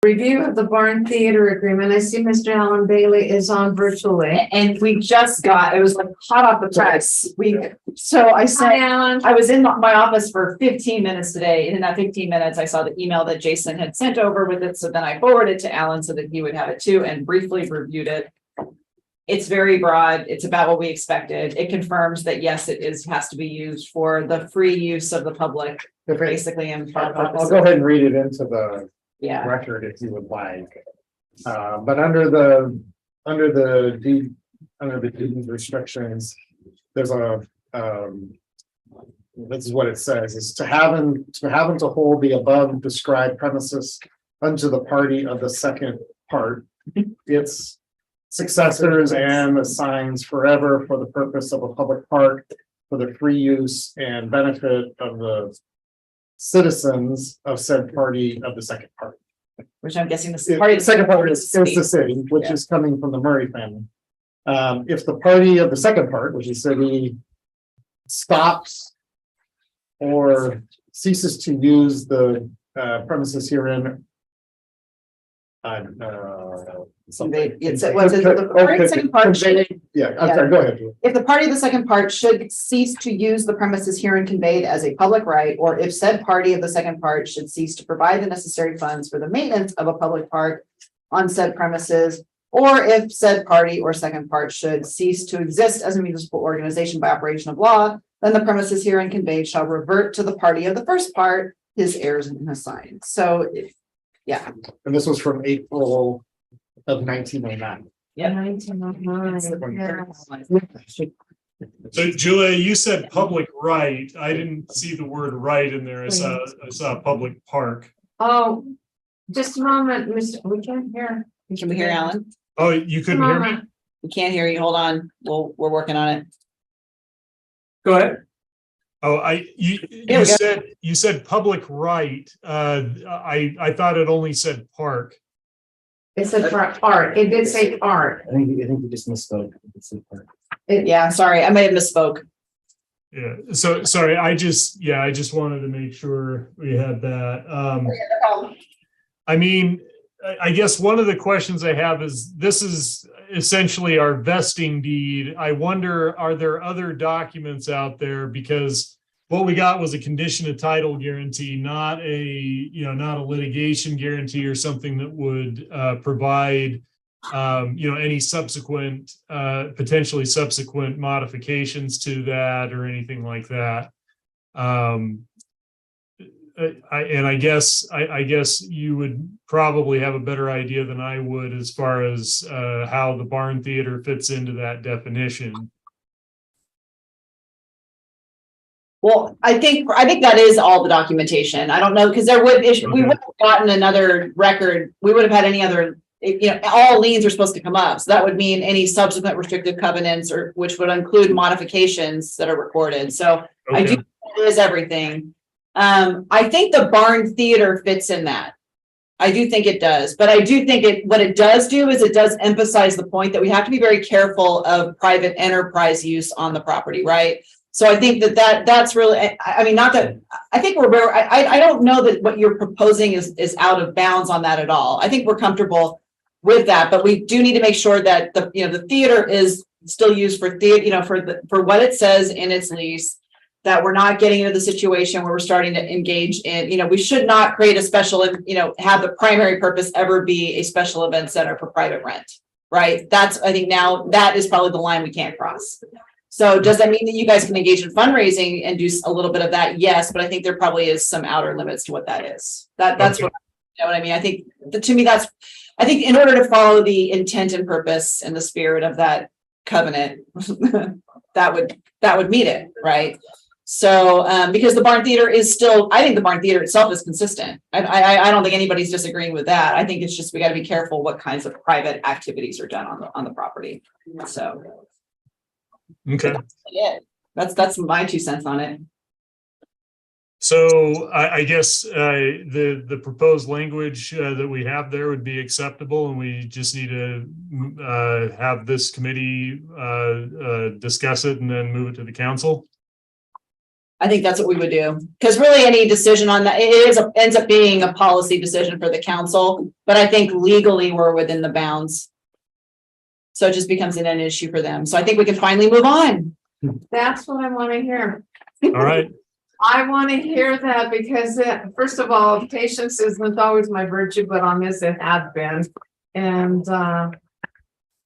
Review of the barn theater agreement. I see Mr. Alan Bailey is on virtually. And we just got, it was like hot off the press. So I Hi, said, Alan. I was in my office for 15 minutes today. And in that 15 minutes, I saw the email that Jason had sent over with it. So then I forwarded it to Alan so that he would have it too and briefly reviewed it. It's very broad. It's about what we expected. It confirms that yes, it has to be used for the free use of the public, basically. I'll go ahead and read it into the record if you would like. But under the deed restrictions, there's a this is what it says: is to have and to hold the above described premises unto the party of the second part, its successors and assigns forever for the purpose of a public park for the free use and benefit of the citizens of said party of the second part. Which I'm guessing the second part is the city, which is coming from the Murray family. If the party of the second part, which is city, stops or ceases to use the premises herein, It's the party of the second part should, I'm sorry, go ahead. if the party of the second part should cease to use the premises herein conveyed as a public right, or if said party of the second part should cease to provide the necessary funds for the maintenance of a public park on said premises, or if said party or second part should cease to exist as a municipal organization by operation of law, then the premises herein conveyed shall revert to the party of the first part, his heirs and assigns. So, yeah. And this was from April of 1909. Yeah. 1909. So Julia, you said public right. I didn't see the word right in there. I saw public park. Oh, just a moment, Mr. We can't hear. Can we hear Alan? Oh, you couldn't hear me? We can't hear you. Hold on. We're working on it. Go ahead. Oh, you said public right. I thought it only said park. It said park. It did say park. I think you just misspoke. Yeah, sorry, I may have misspoke. Yeah. So sorry. I just wanted to make sure we had that. I mean, I guess one of the questions I have is, this is essentially our vesting deed. I wonder, are there other documents out there? Because what we got was a condition of title guarantee, not a litigation guarantee or something that would provide, any subsequent, potentially subsequent modifications to that or anything like that. I guess you would probably have a better idea than I would as far as how the barn theater fits into that definition. Well, I think that is all the documentation. I don't know, because we would have gotten another record. We would have had any other, all liens are supposed to come up. So that would mean any subsequent restrictive covenants, or which would include modifications that are recorded. So I do think it is everything. I think the barn theater fits in that. I do think it does, but I do think what it does do is it does emphasize the point that we have to be very careful of private enterprise use on the property, right? So I think that's really, I mean, not that, I think I don't know that what you're proposing is out of bounds on that at all. I think we're comfortable with that, but we do need to make sure that the theater is still used for theater, for what it says in its lease, that we're not getting into the situation where we're starting to engage in, we should not create a special, have the primary purpose ever be a special event center for private rent, right? I think now that is probably the line we can't cross. So does that mean that you guys can engage in fundraising and do a little bit of that? Yes, but I think there probably is some outer limits to what that is. That's what I mean. I think to me, I think in order to follow the intent and purpose and the spirit of that covenant, that would meet it, right? So because the barn theater is still, I think the barn theater itself is consistent. I don't think anybody's disagreeing with that. I think it's just, we got to be careful what kinds of private activities are done on the property. So okay, that's my 2 cents on it. so I guess the proposed language that we have there would be acceptable, and we just need to have this committee discuss it and then move it to the council. I think that's what we would do, because really any decision on that, ends up being a policy decision for the council, but I think legally we're within the bounds. So it just becomes an issue for them. So I think we can finally move on. That's what I want to hear. All right. I want to hear that because first of all, patience isn't always my virtue, but on this it has been. And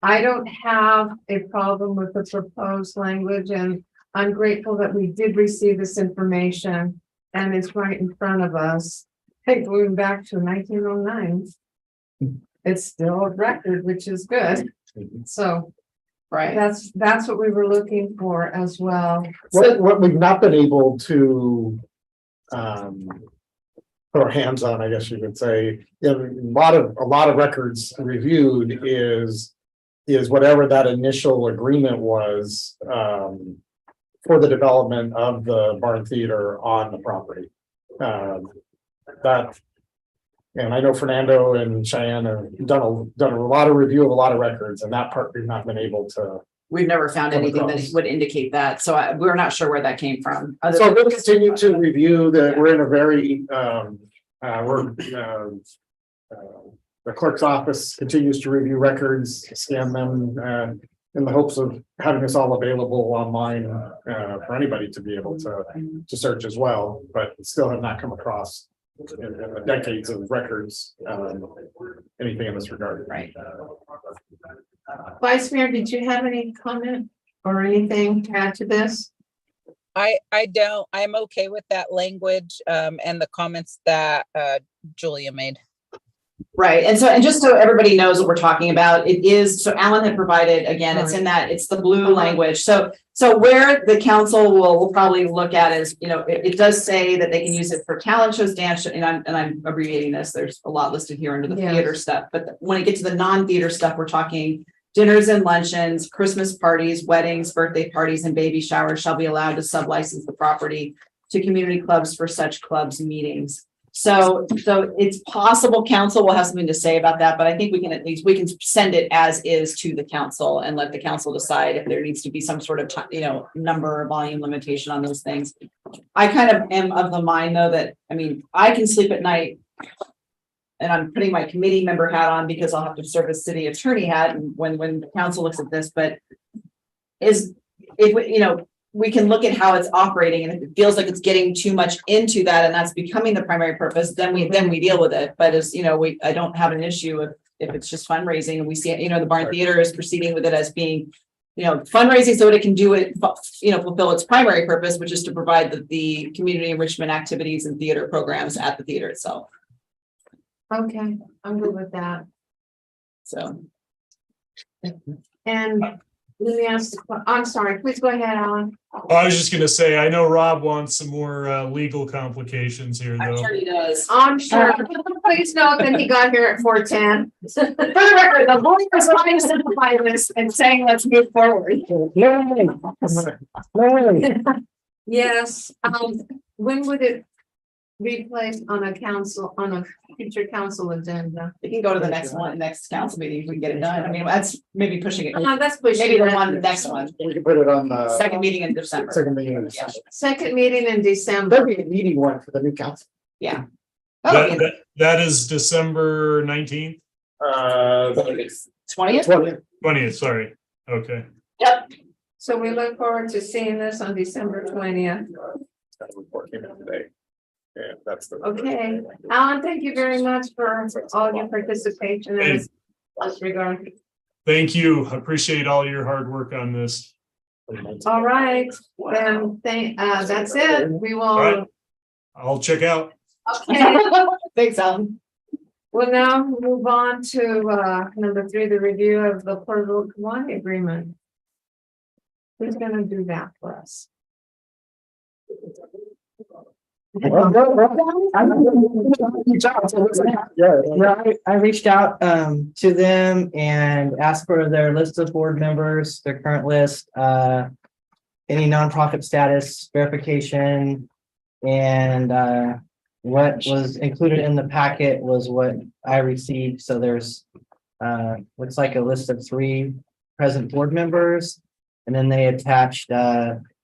I don't have a problem with the proposed language, and I'm grateful that we did receive this information and it's right in front of us. Hey, going back to 1909, it's still a record, which is good. So Right. that's what we were looking for as well. What we've not been able to put our hands on, I guess you could say, a lot of records reviewed is whatever that initial agreement was for the development of the barn theater on the property. And I know Fernando and Cheyenne have done a lot of review of a lot of records, and that part we've not been able to. We've never found Come anything that across. would indicate that, so we're not sure where that came from. So we'll continue to review that. We're in a very, the clerk's office continues to review records, scan them, in the hopes of having this all available online, for anybody to be able to search as well, but still have not come across in the decades of records, anything in this regard. Right. Vice Mayor, did you have any comment or anything to add to this? I don't, I'm okay with that language, and the comments that, Julia made. Right, and just so everybody knows what we're talking about, it is, so Alan had provided, again, it's in that, it's the blue language. So where the council will probably look at is, it does say that they can use it for talent shows, dance, and I'm abbreviating this, there's a lot listed here under the theater stuff, but when it gets to the non-theater stuff, we're talking dinners and luncheons, Christmas parties, weddings, birthday parties, and baby showers shall be allowed to sublicense the property to community clubs for such clubs meetings. So it's possible council will have something to say about that, but I think we can send it as is to the council and let the council decide if there needs to be some sort of, number or volume limitation on those things. I kind of am of the mind though, that, I can sleep at night and I'm putting my committee member hat on because I'll have to serve as city attorney hat when the council looks at this, but we can look at how it's operating, and if it feels like it's getting too much into that and that's becoming the primary purpose, then we deal with it. But I don't have an issue if it's just fundraising and we see, the barn theater is proceeding with it as being, fundraising so that it can do it, fulfill its primary purpose, which is to provide the community enrichment activities and theater programs at the theater itself. Okay, I'm good with that. So. And let me ask, I'm sorry, please go ahead, Alan. Well, I was just gonna say, I know Rob wants some more legal complications here, I'm though. sure he does. I'm sure. Please note that he got here at 4:10. For the record, the lawyer is trying to simplify this and saying, let's move forward. Yes, when would it be placed on a future council agenda? We can go to the next council meeting if we can get it done. That's maybe pushing it. That's pushing Maybe the it. next one, We can put it on the second meeting in December. second meeting. Yeah. Second meeting in December. There'll be a meeting one for the new council. Yeah. That is December 19th, 20th? 20th, sorry. Okay. Yep. So we look forward to seeing this on December 20th. That report came in today. Yeah, that's the. Okay, Alan, thank you very much for all your participation in this regard. Thank you. I appreciate all your hard work on this. All right, then, that's it. We will. All right. I'll check out. Okay, Thanks, Alan. we'll now move on to number 3, the review of the Porterville Kiwanee agreement. Who's gonna do that for us? I reached out to them and asked for their list of board members, their current list, any nonprofit status verification, and what was included in the packet was what I received. So there's looks like a list of 3 present board members, and then they attached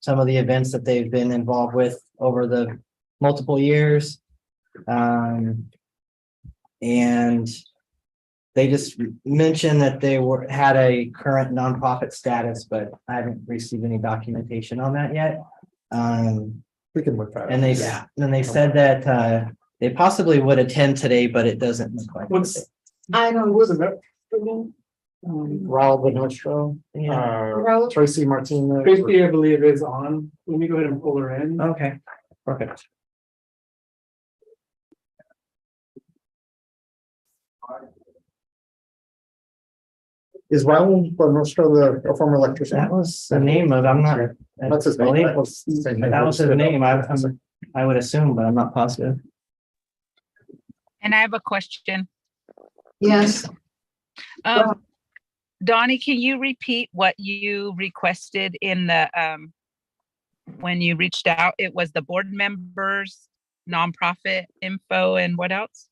some of the events that they've been involved with over the multiple years. And they just mentioned that they had a current nonprofit status, but I haven't received any documentation on that yet. We can look that. And they said that they possibly would attend today, but it doesn't look like. I don't. Wasn't that? Raul Benostro, Raul? Tracy Martinez. Tracy, I believe, is on. Let me go ahead and pull her in. Okay, perfect. Is Raul Benostro a former electrician? That was the name of, I'm not. That's his name. That was his name. I would assume, but I'm not positive. And I have a question. Yes, Donnie, can you repeat what you requested in the, when you reached out? It was the board members, nonprofit info, and what else?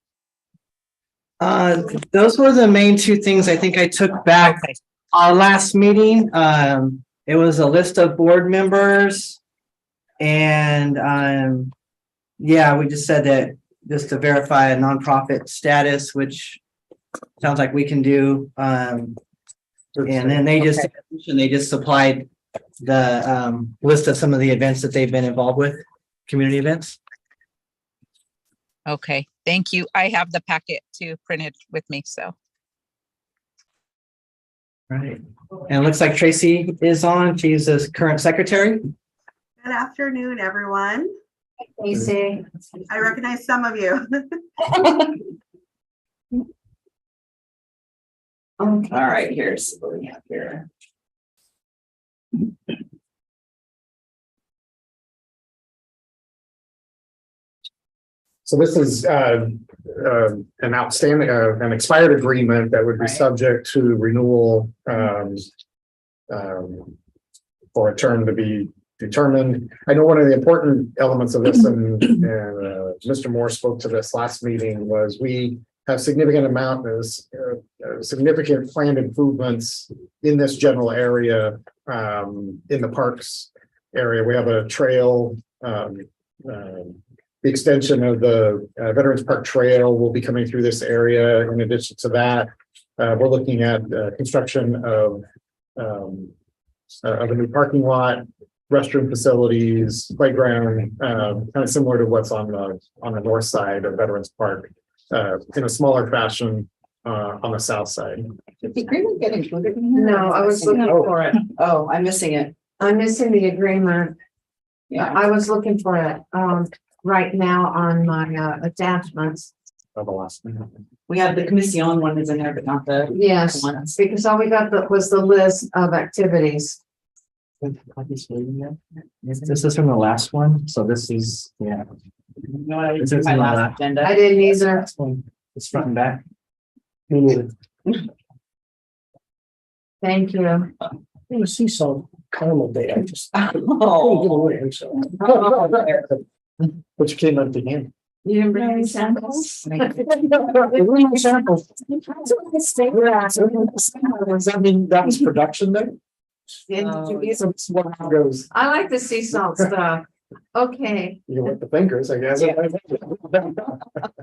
Those were the main two things I think I took back Okay. our last meeting. It was a list of board members. And yeah, we just said that just to verify a nonprofit status, which sounds like we can do. And then they just supplied the list of some of the events that they've been involved with, community events. Okay, thank you. I have the packet too printed with me, so. Right. And it looks like Tracy is on. She's the current secretary. Good afternoon, everyone. Casey. I recognize some of you. All right, here's what we have here. So this is an outstanding, an expired agreement that would be Right. subject to renewal for a term to be determined. I know one of the important elements of this, and Mr. Moore spoke to this last meeting, was we have significant significant planned improvements in this general area, in the parks area. We have a trail, the extension of the Veterans Park Trail will be coming through this area. In addition to that, we're looking at construction of a new parking lot, restroom facilities, playground, kind of similar to what's on the north side of Veterans Park, in a smaller fashion on the south side. Did the agreement get included in here? No, I was looking for it. Oh, I'm missing it. I'm missing the agreement. Yeah. I was looking for it, right now on my attachments. Of the last. We have the commission one is in there, but not the Yes, ones. because all we got was the list of activities. This is from the last one, so this is, yeah. No, I This didn't is do my not- last agenda. I didn't either. Last one, it's front and back. Thank you. I see some caramel day. I just. Oh. Which came up to him. You didn't bring any samples? I mean, that was production there. Didn't you get- That's what goes, I like the sea salt stuff. Okay, you with the fingers, I guess.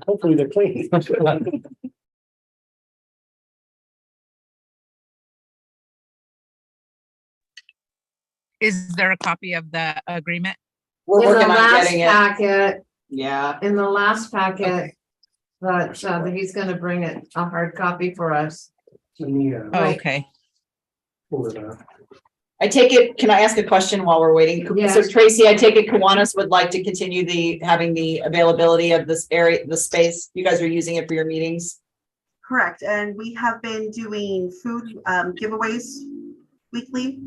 Hopefully they're clean. Is there a copy of the agreement? We're in the working on last getting it. packet, Yeah. in the last packet. But he's gonna bring it, a hard copy for us. Oh, Right. okay. I take it, can I ask a question while we're waiting? So Yes. Tracy, I take it Kiwanis would like to continue having the availability of this area, the space. You guys are using it for your meetings? Correct. And we have been doing food giveaways weekly,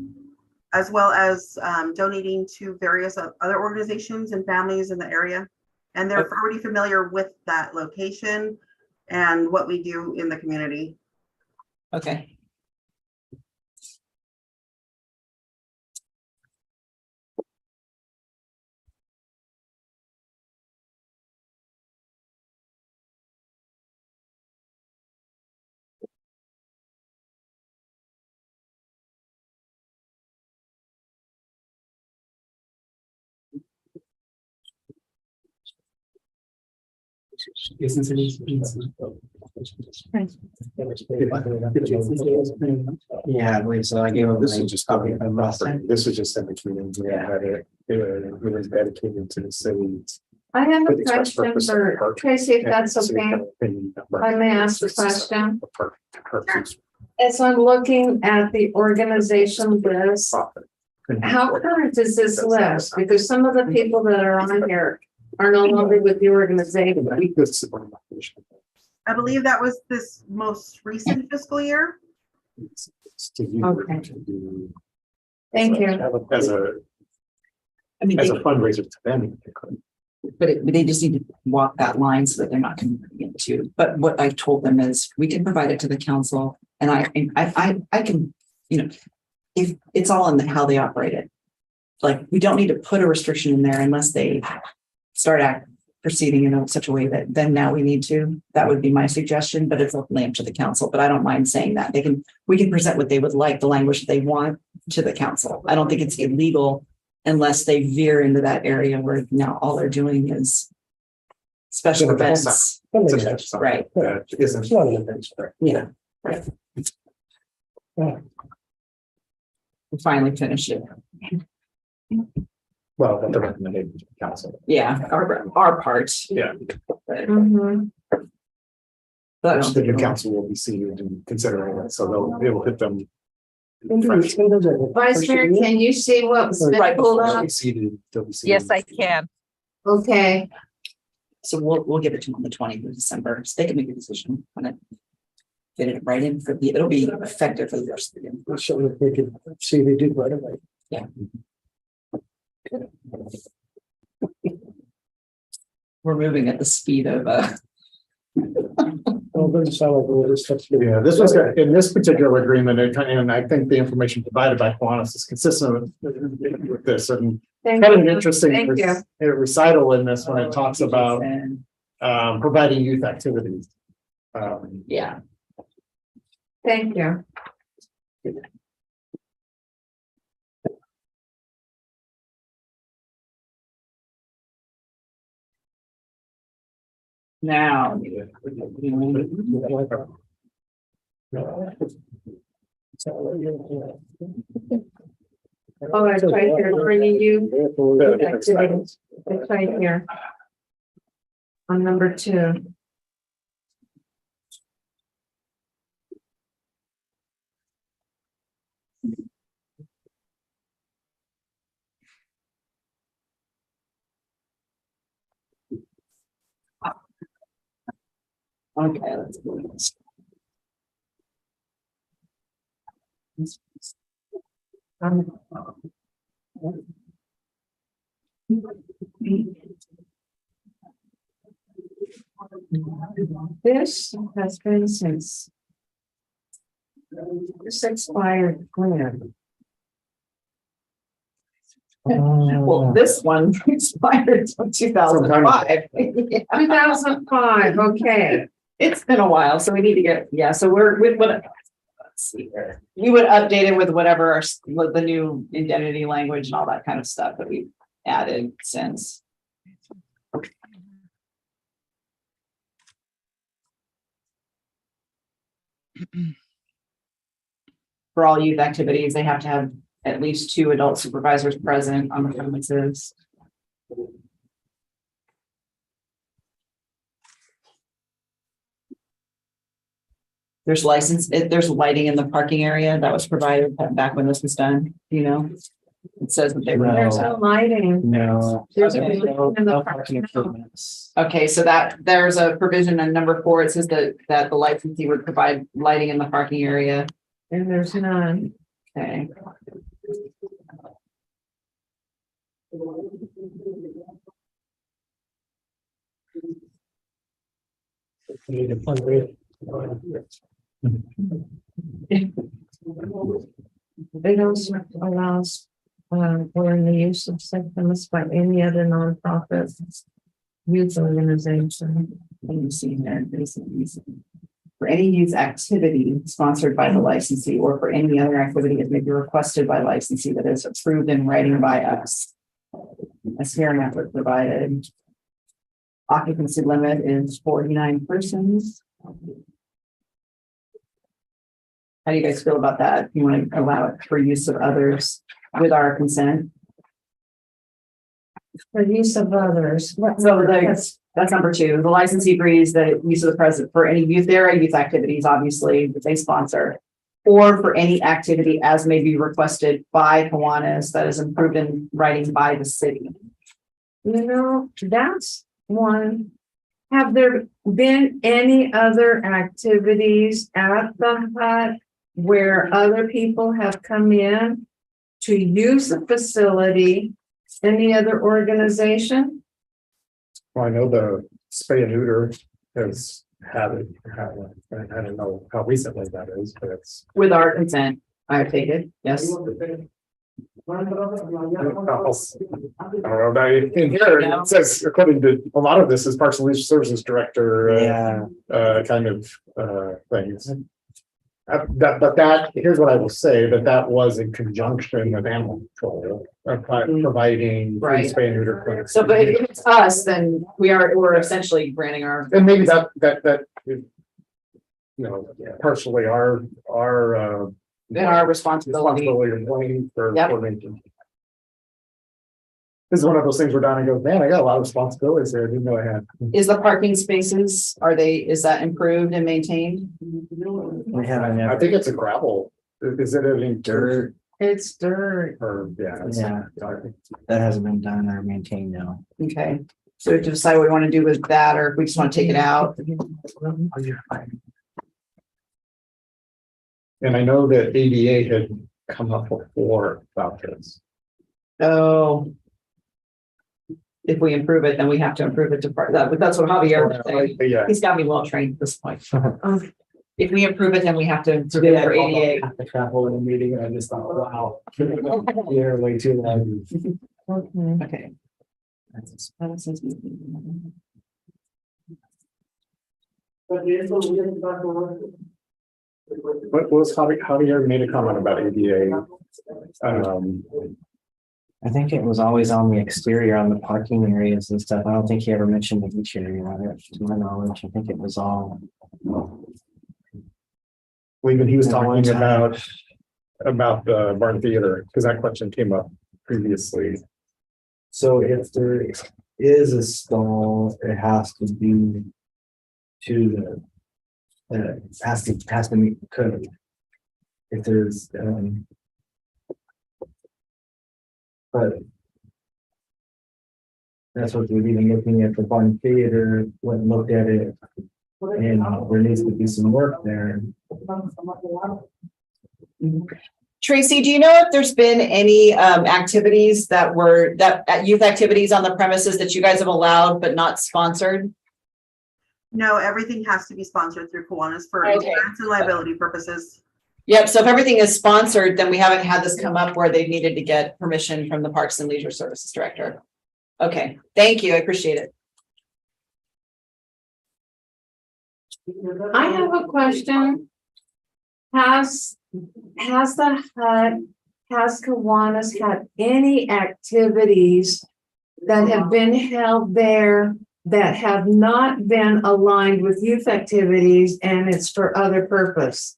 as well as donating to various other organizations and families in the area. And they're already familiar with that location and what we do in the community. Okay. Yeah, I believe so. I gave them. This is just copy of the roster. This is just in between. It was dedicated to the city. I have For a the express question purpose of the for park. Tracy, if that's okay. I may ask a question. As I'm looking at the organization list, how current is this list? Because some of the people that are on here are no longer with the organization. I believe that was this most recent fiscal year. Okay. Thank you. As a I mean, fundraiser to them. but they just need to walk that line so that they're not converting into. But what I told them is we can provide it to the council, and I can, you know, if it's all in how they operate it. Like, we don't need to put a restriction in there unless they start proceeding in such a way that then now we need to. That would be my suggestion, but it's ultimately up to the council. But I don't mind saying that we can present what they would like, the language they want to the council. I don't think it's illegal unless they veer into that area where now all they're doing is special events. Right. That isn't. It's not an event, correct? Yeah. Right. We finally finished it. Well, but the recommendation to the council. Yeah, our part. Yeah. Mhm. But Which the new council will be seated and considering it, so it will hit them. Vice Mayor, can you see what was been Right. pulled They'll up? be seated, they'll be seated. Yes, I can. Okay, So we'll give it to them on the 20th of December, so they can make a decision on it. Get it right in it'll be effective for the rest of the year. So if we could see they did right away. Yeah. We're moving at the speed of Well, it doesn't sound like all this stuff's. Yeah, this was, in this particular agreement, and I think the information provided by Kiwanis is consistent with this, and thank kind of an you. interesting Thank you. recital in this when it talks about and, providing youth activities. yeah. Thank you. Now. Oh, it's right here, bringing you activities. It's right here. On number 2. Okay, let's do this. This has been since this expired when? Well, this one expired in 2005. Yeah. 2005, okay. It's been a while, so we need to get, yeah, so we're with what, let's see here. You would update it with whatever, with the new indemnity language and all that kind of stuff that we added since. For all youth activities, they have to have at least 2 adult supervisors present on the premises. There's there's lighting in the parking area that was provided back when this was done, you know? It says that they were. There's no lighting. No. There's Okay. no in the No park. parking improvements. Okay, so that there's a provision in number 4. It says that the licensee would provide lighting in the parking area. And there's none. Okay. We need a fundraiser. It also allows, or in the use of supplements by any other nonprofit youth organization. Let me see here. There's a reason. For any youth activity sponsored by the licensee or for any other activity that may be requested by licensee that is approved in writing by us. As here and that was provided. Occupancy limit is 49 persons. How do you guys feel about that? You want to allow it for use of others with our consent? For use of others. So that's number 2. The licensee agrees that use of the present for any youth area, youth activities, obviously, that they sponsor, or for any activity as may be requested by Kiwanis that is approved in writing by the city. You know, that's one. Have there been any other activities at the hut where other people have come in to use the facility? Any other organization? Well, I know the spay and neuter has had it, I don't know how recently that is, but it's. With our consent, I take it, yes. I don't know, in here, it says, according to, a lot of this is Parks and Leisure Services Director, Yeah, kind of, things. But here's what I will say, that was in conjunction with animal control, providing free Right. spay and neuter clinics. So, but if it's us, then we're essentially granting our, And maybe that, you know, partially our responsibility. responsibility and blame for Yep. coordination. This is one of those things where Donna goes, man, I got a lot of responsibilities there. I didn't know I had. Is the parking spaces, is that improved and maintained? we haven't, I think it's a gravel. Is it any dirt It's dirt. or, yeah. Yeah. that hasn't been done or maintained now. Okay, so we have to decide what we want to do with that, or if we just want to take it out. And I know that ADA had come up before about this. So if we improve it, then we have to improve it to part that, but that's what Javier was saying. But yeah, He's got me well trained at this point. If we improve it, then we have to do it for ADA. I travel in a meeting and I just thought, wow. You're way too long. Okay. what was Javier made a comment about ADA? I think it was always on the exterior on the parking areas and stuff. I don't think he ever mentioned the beach area on it, to my knowledge. I think it was all. Even he was At one talking time. about the barn theater, because that question came up previously. So if there is a stall, it has to be to the, has to meet the code. If there's, but that's what we've been looking at the barn theater, went and looked at it, and there needs to be some work there. Tracy, do you know if there's been any activities youth activities on the premises that you guys have allowed but not sponsored? No, everything has to be sponsored through Kiwanis for Okay. insurance and liability purposes. Yep, so if everything is sponsored, then we haven't had this come up where they needed to get permission from the Parks and Leisure Services Director. Okay, thank you, I appreciate it. I have a question. Has Kiwanis had any activities that have been held there that have not been aligned with youth activities and it's for other purpose?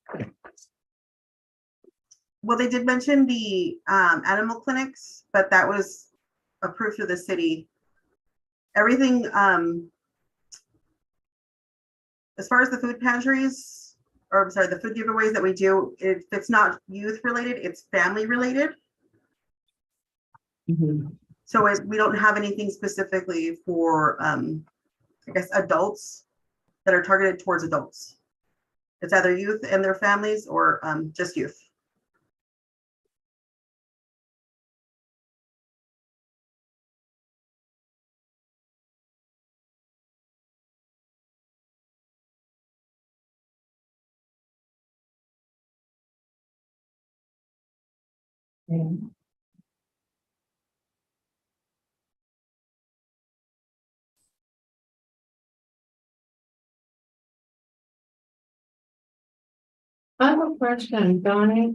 Well, they did mention the animal clinics, but that was approved through the city. Everything, as far as the food pantries, or I'm sorry, the food giveaways that we do, if it's not youth related, it's family related. So we don't have anything specifically for, I guess, adults that are targeted towards adults. It's either youth and their families or just youth. I have a question, Donnie.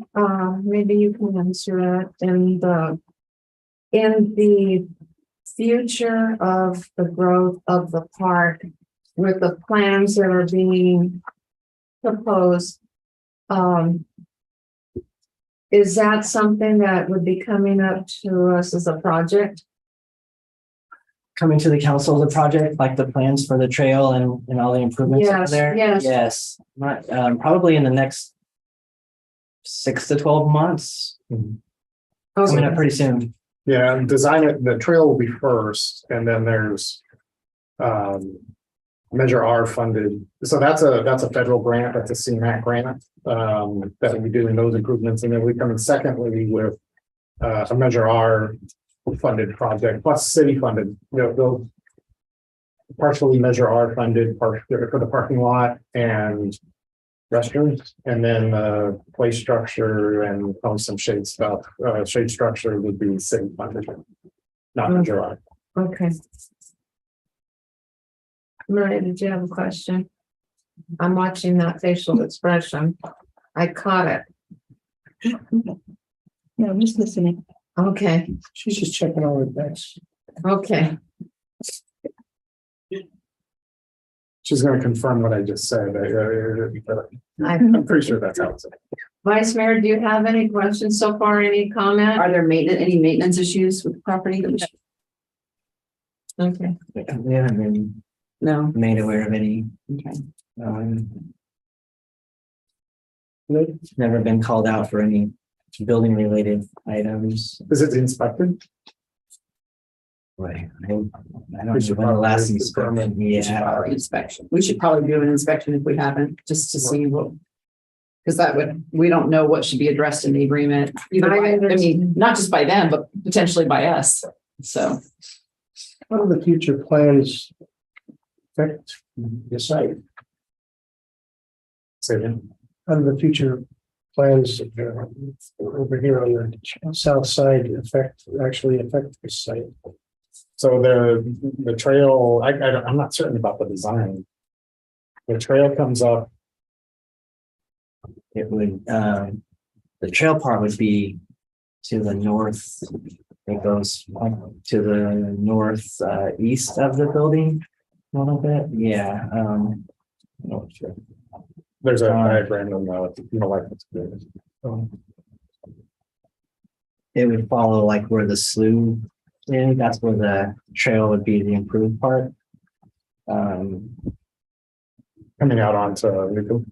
Maybe you can answer it in the future of the growth of the park with the plans that are being proposed, is that something that would be coming up to us as a project? Coming to the council of the project, like the plans for the trail and all the improvements over Yes, there? yes. Yes, not, probably in the next 6 to 12 months, coming up pretty soon. Yeah, and design it, the trail will be first, and then there's Measure R funded, so that's a federal grant, that's a CMAQ grant, that we do in those improvements, and then we come in secondly with a Measure R funded project, plus city funded, they'll partially Measure R funded part for the parking lot and restrooms, and then play structure and some shade stuff, shade structure would be city funded, not Measure R. Okay. Maria, did you have a question? I'm watching that facial expression. I caught it. No, I'm just listening. Okay, She's just checking all the bets. okay. She's gonna confirm what I just said. I- I'm pretty sure that's how it's. Vice Mayor, do you have any questions so far? Any comment? Are there any maintenance issues with the property? That we should- Okay, We haven't been No, made aware of any, okay. never been called out for any building related items. Is it inspected? Right. I don't We know should when the last probably confirm it. inspection, yeah. Inspection. We should probably do an inspection if we haven't, just to see what. Because we don't know what should be addressed in the agreement, either by, I mean, not just by them, but potentially by us, so. How do the future plans affect the site? Say again. How do the future plans over here on the south side actually affect the site? So the trail, I'm not certain about the design. The trail comes up, It would, the trail part would be to the north. It goes to the north, east of the building a little bit, yeah, no, sure. There's a diagram in the license. it would follow like where the slough is, that's where the trail would be the improved part. Coming out onto Newcomb.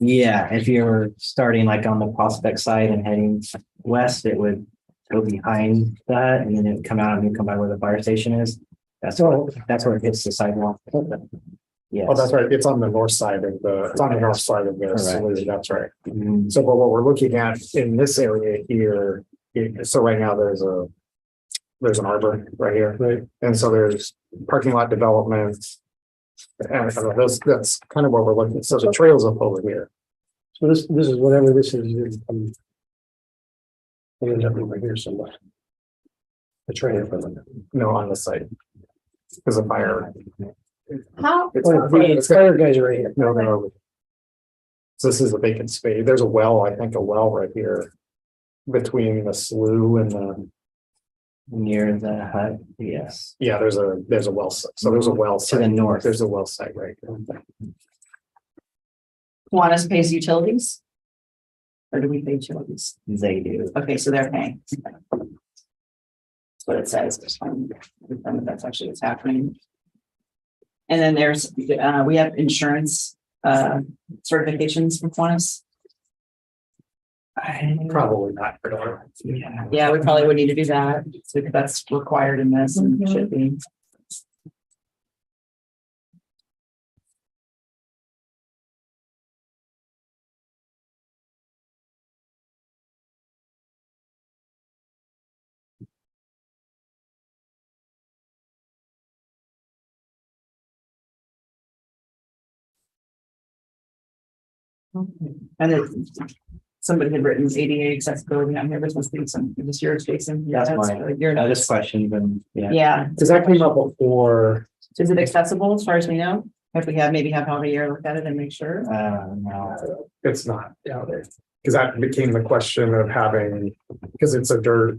Yeah, if you're starting like on the Prospect side and heading west, it would go behind that and then it would come out and come by where the fire station is. That's where it hits the sidewalk. Yes. Oh, that's right. It's on the north side of Correct. slough, that's right. Mhm. So, but what we're looking at in this area here, so right now there's an arbor right here, right? And so there's parking lot development. And that's kind of what we're looking at. So the trails up over here. So this is whatever this is. It ends up over here somewhere. The trail. No, on the site. Because of fire. how, The fire guys are right here. No, they're over. So this is a vacant space. There's a well, I think a well right here. Between the slough and the, Near the hut, yes. yeah, there's a well site. So there's a well To site. the north. There's a well site right here. Kiwanis pays utilities? Or do we pay utilities? They do. Okay, so they're paying. That's what it says, just fine. That's actually what's happening. And then there's, we have insurance, certifications from Kiwanis. Probably not. Yeah. Yeah, we probably would need to do that, so that's required in this and should be. And then somebody had written ADA accessibility on here, this must be some, is this yours, Jason? Yeah, That's mine. Your I notes. just questioned them, yeah. Yeah, Does that came up before? is it accessible as far as we know? If we have, maybe have Javier look at it and make sure. No. It's not. Yeah, Because that became the question of having, because it's a dirt.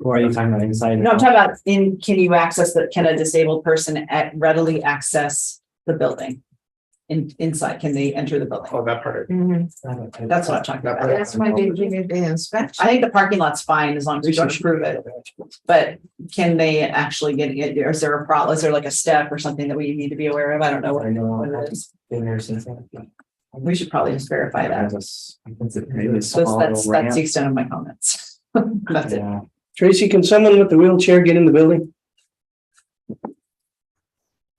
Or are you talking about inside? No, I'm talking about can you access can a disabled person readily access the building? Inside, can they enter the building? Oh, that part. That's what I'm talking about. That's why they give it the inspection. I think the parking lot's fine as long as we don't approve it, but can they actually get it? Or is there a problem? Is there like a step or something that we need to be aware of? I don't know what it is. We should probably just verify that. That's the extent of my comments. That's it. Tracy, can someone with the wheelchair get in the building?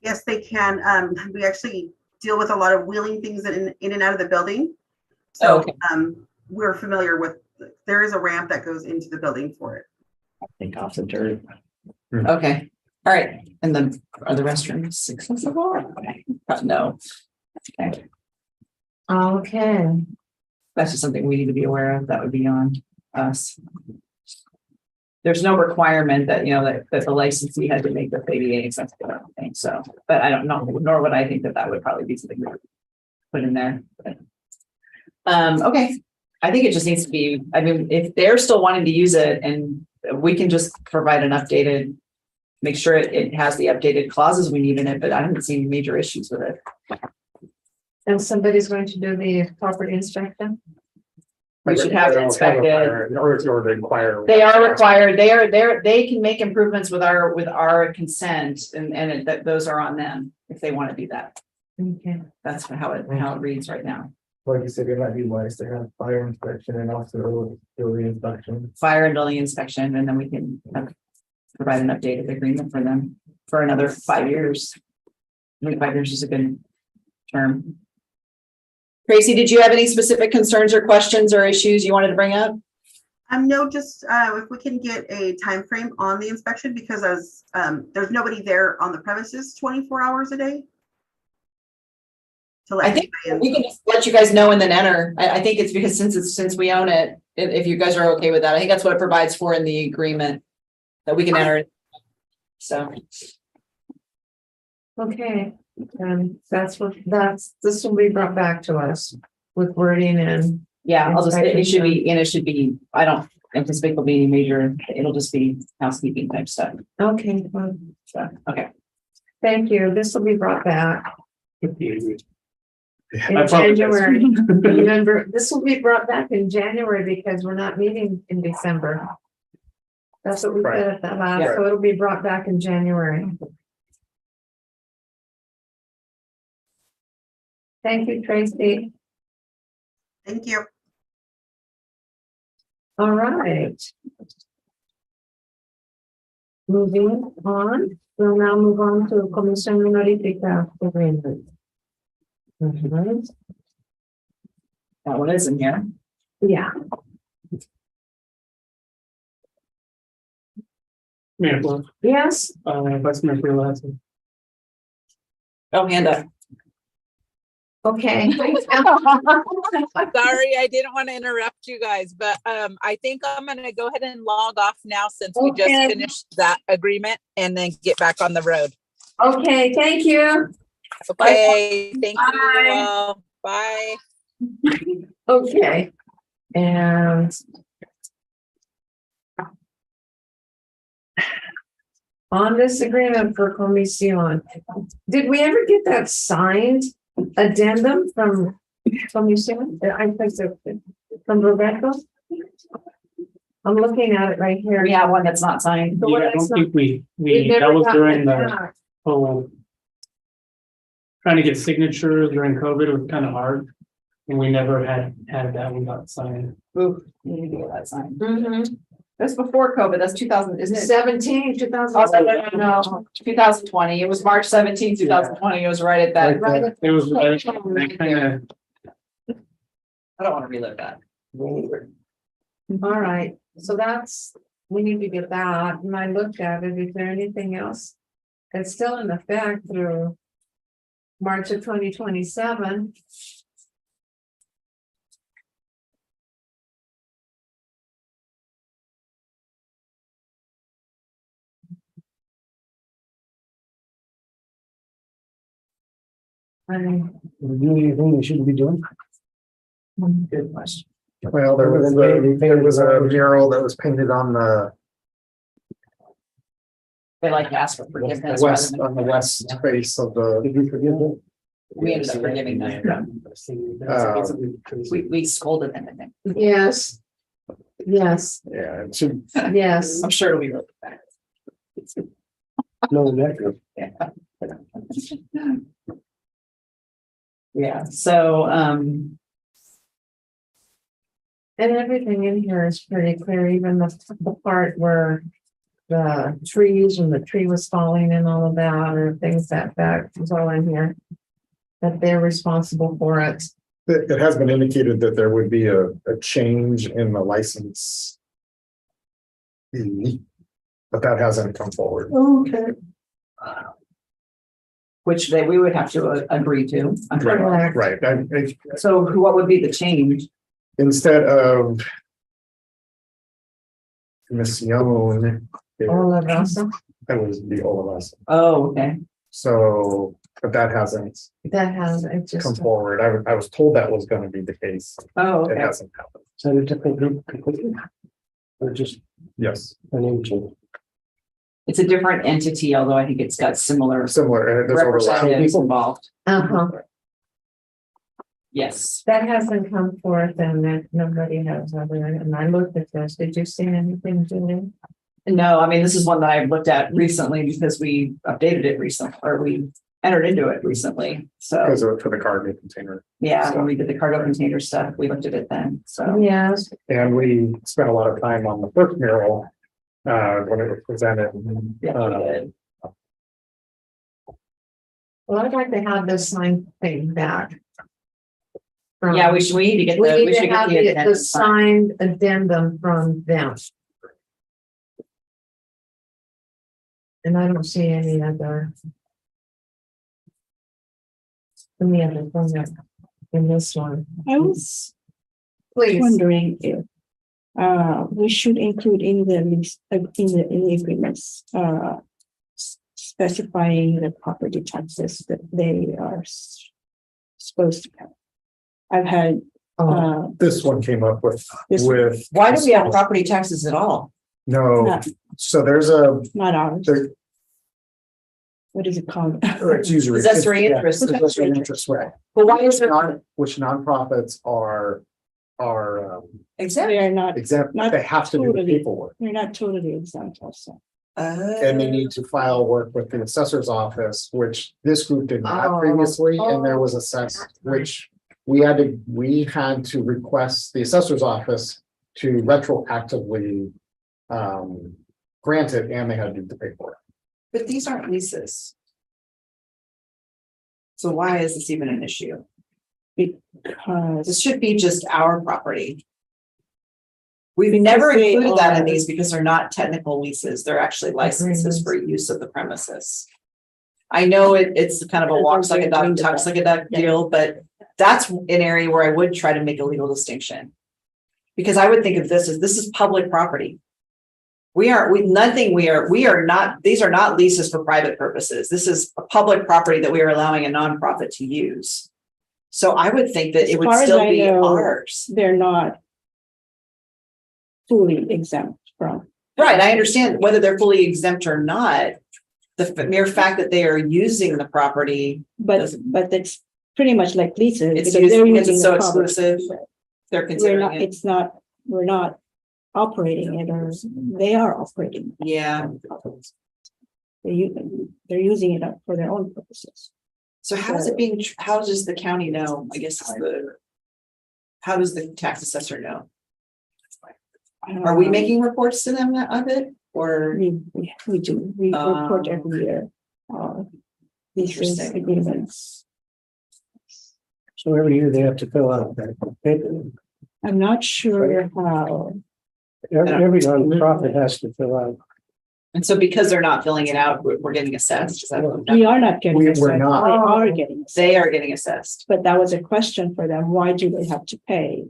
Yes, they can. We actually deal with a lot of wheeling things in and out of the building. So Okay. we're familiar with, there is a ramp that goes into the building for it. Think off the dirt. Okay, all right. And then are the restrooms accessible? No. Okay, Okay, that's just something we need to be aware of. That would be on us. There's no requirement that, that the licensee had to make the ADA accessible, I don't think so, but I don't know, nor would I think that would probably be something we would put in there. But, okay, I think it just needs to be, I mean, if they're still wanting to use it and we can just provide an updated, make sure it has the updated clauses we need in it, but I haven't seen major issues with it. and somebody's going to do the property inspection? We should have it inspected. Or they require. They are required, they can make improvements with our consent and those are on them if they want to do that. Okay. That's how it reads right now. Like you said, it might be wise to have fire inspection and also building inspection. Fire and building inspection, and then we can provide an updated agreement for them for another 5 years. I think 5 years is a good term. Tracy, did you have any specific concerns or questions or issues you wanted to bring up? No, just if we can get a time frame on the inspection, because as there's nobody there on the premises 24 hours a day. I think we can just let you guys know and then enter. I think it's because since we own it, if you guys are okay with that, I think that's what it provides for in the agreement that we can enter. So. Okay, this will be brought back to us with wording and. Yeah, it should be, I don't anticipate there'll be any major, it'll just be housekeeping type stuff. Okay, well, So, okay. thank you. This will be brought back in I apologize. January. Remember, this will be brought back in January because we're not meeting in December. That's what we said at that last, so it'll be brought back in January. Thank you, Tracy. Thank you. All right. Moving on, we'll now move on to Comisión Honorífica agreement. Mhm. That one is in here. Yeah, Mayor, yes, Vice Mayor Freeland. Oh, hand up. okay. Sorry, I didn't want to interrupt you guys, but I think I'm going to go ahead and log off now since we just Okay. finished that agreement and then get back on the road. Okay, thank you. Okay, thank Bye. you all. Bye. Okay, and on this agreement for Comisión, did we ever get that signed addendum from Comisión? I think so, from Roberto? I'm looking at it right here. We have one that's not signed. The one Yeah, I that's don't not- think we, We've that never was gotten during it the back. whole trying to get signatures during COVID. It was kind of hard. And we never had that one got signed. Ooh, we need to get that signed. Mhm. That's before COVID, that's 2000, isn't it? 17, 2000. Oh, no, 2020, it was March 17, 2020, it was right at that. Right at- It was that kind of. I don't want to relive that. All right, so we need to get that, and I looked at it, is there anything else? It's still in effect through March of 2027. I mean, We're doing anything we shouldn't be doing. Good question. Well, there was a mural that was painted on the They like to ask for forgiveness. rather west, than- on the west face of the. Did you forgive them? We ended up forgiving them. We scolded them, I think. Yes. Yes, Yeah, it should, yes. I'm sure it'll be really back. No, negative. Yeah, so, And everything in here is pretty clear, even the part where the trees and the tree was falling and all of that, or things that was all in here. That they're responsible for it. it has been indicated that there would be a change in the license fee, but that hasn't come forward. Okay. which we would have to agree to. Correct. Right, So what would be the change? instead of mission, All of us, that was the all of us. Oh, okay. So, but that hasn't that has, it come just, forward. I was told that was gonna be the case. Oh, It okay. hasn't happened. Is that a different group completely? Or just Yes, an agent? It's a different entity, although I think it's got similar similar, and there's overlap. representatives involved. uh-huh, Yes. that hasn't come forth and that nobody has other, and I looked at this, did you see anything, Julie? No, I mean, this is one that I've looked at recently because we updated it recently, or we entered into it recently. So, Because of for the cargo container. yeah, when we did the cargo container stuff, we looked at it then. So, Yes, And we spent a lot of time on the first mural, when it was presented. yeah, we did. well, I'd like to have this sign thing back. Yeah, we need to get We the, need we to should get have the the addendum signed. signed addendum from them. And I don't see any other. Any other thing that- in this one, I was please. wondering if we should include in the lease, in the agreements, specifying the property taxes that they are supposed to pay. I've had, This one came up with, This- Why do we have property taxes at all? no, not, so there's a, not ours. there, What is it called? it's usually. Possessory yeah, interest. Possessory interest, right. But why is there Which nonprofits are exempt? They are not, exempt, Not they have to do the totally. paperwork. they're not totally exempt also. And they need to file work with the assessor's office, which this group did not Oh, previously, and there was assessed, which we had to request the assessor's office to retroactively grant it, and they had to do the paperwork. But these aren't leases. So why is this even an issue? This Because should be just our property. We've never They included that in are- these because they're not technical leases. They're actually licenses for use of the premises. I know it's kind of a walks like a dog, talks like a duck deal, but that's an area where I would try to make a legal distinction. Because I would think of this as public property. We are not, these are not leases for private purposes. This is a public property that we are allowing a nonprofit to use. So I would think that As it would far as still I be know, ours. they're not fully exempt from. Right, I understand whether they're fully exempt or not. The mere fact that they are using the property, But that's pretty much like leases. it's because used they're because using it's the so property. exclusive. They're We're considering not, it. we're not operating it, or they are operating. Yeah, They're using it up for their own purposes. so how is it being, how does the county know? I guess how does the tax assessor know? Are we making reports to them of it or? We do, we report every year. Leases, Interesting. agreements. So every year they have to fill out that paper. I'm not sure how. Every nonprofit has to fill out. And so because they're not filling it out, we're getting assessed. Is that what We are not getting. We're assessed. not. They are getting. assessed. they are getting assessed? But that was a question for them. Why do they have to pay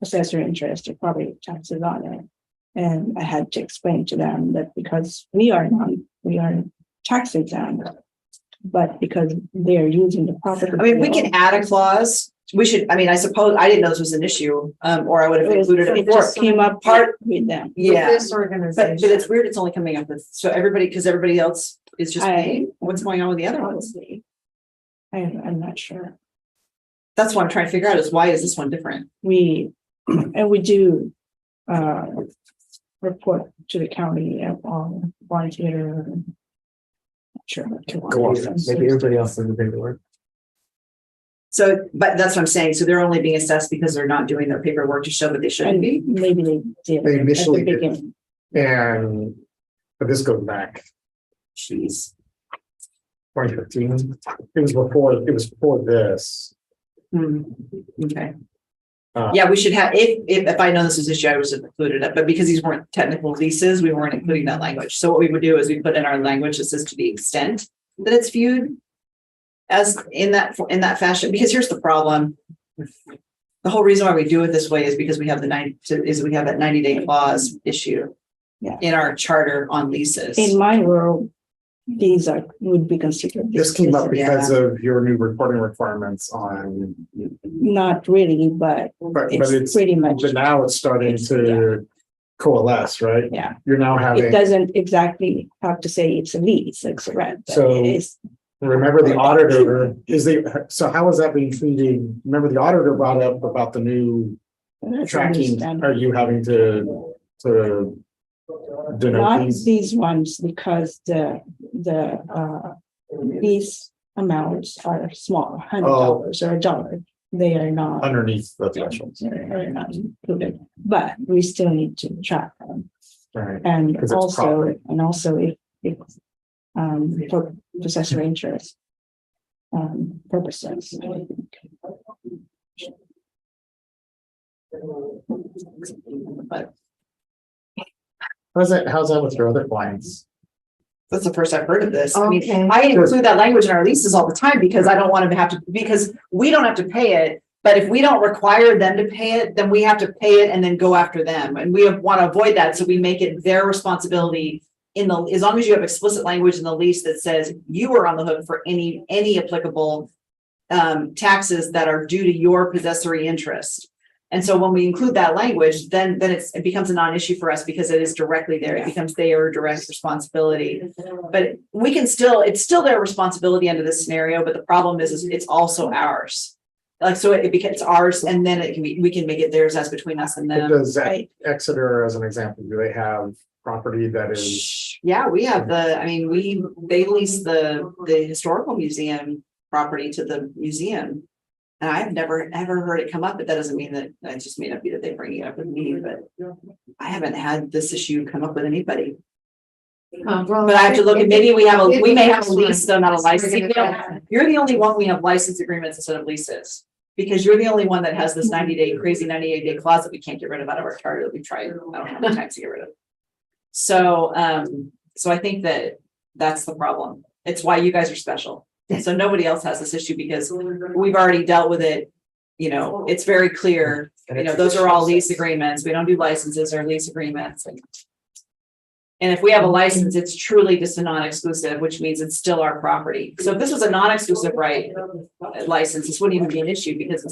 assessor interest or property taxes on it? And I had to explain to them that because we are tax exempt, but because they are using the property. I mean, we can add a clause we should, I mean, I suppose, I didn't know this was an issue, or I would have included it It before. just came up Part- with them. Yeah, This but organization. it's weird, it's only coming up with, so everybody, because everybody else is just I- paying, what's going on with the other ones? Probably. I'm not sure. That's what I'm trying to figure out, is why is this one different? We do report to the county of all volunteer. Sure. Go on. Maybe everybody else in the paperwork. So, but that's what I'm saying, so they're only being assessed because they're not doing their paperwork to show that they shouldn't And be? maybe they did. They at the initially did. beginning. And, but this goes back Jeez. 2015. It was before this. Okay. Uh, Yeah, we should have, if I know this is an issue, I would have included it, but because these weren't technical leases, we weren't including that language. So what we would do is we put in our language that says to the extent that it's viewed as in that fashion, because here's the problem. The whole reason why we do it this way is because we have that 90-day clause issue Yeah. in our charter on leases. In my world, these would be considered. This came up Yeah. because of your new reporting requirements on, Not really, but but it's it's, pretty much, but now it's starting to coalesce, right? yeah. You're now It having, doesn't exactly have to say it's a lease, it's a rent. but So- it is. remember the auditor, so how is that being treated? Remember the auditor brought up about the new tracking, are you having to denote Not these? these ones, because these amounts are small, $100 or $1. They are not. Underneath the thresholds, They're not included, but we still need to track them. right? And 'Cause it's property. also if for possessory interest purposes. But How's that with your other clients? that's the first I've heard of this. I mean, Okay. I include that language in our leases all the time because I don't want them to have to, because we don't have to pay it. But if we don't require them to pay it, then we have to pay it and then go after them. And we want to avoid that. So we make it their responsibility as long as you have explicit language in the lease that says you are on the hook for any applicable taxes that are due to your possessory interest. And so when we include that language, then it becomes a non-issue for us because it is directly there. It becomes their direct responsibility. But we can it's still their responsibility under this scenario, but the problem is it's also ours. Like, so it becomes ours, and then we can make it theirs as between us and But them. does Right. Exeter, as an example, do they have property that is, Yeah, we have they lease the historical museum property to the museum. And I've never ever heard it come up, but that doesn't mean that just may not be that they bring it up with me, but I haven't had this issue come up with anybody. Well, But I have to look at, maybe we may have a It- lease, though not a license. You're the only one we have license agreements instead of leases. Because you're the only one that has this crazy 98-day clause that we can't get rid of out of our charter that we've tried, I don't know how many times to get rid of. So, so I think that's the problem. It's why you guys are special. So nobody else has this issue because we've already dealt with it. You know, it's very clear, those are all lease agreements. We don't do licenses or lease agreements. And if we have a license, it's truly just a non-exclusive, which means it's still our property. So if this was a non-exclusive right license, this wouldn't even be an issue because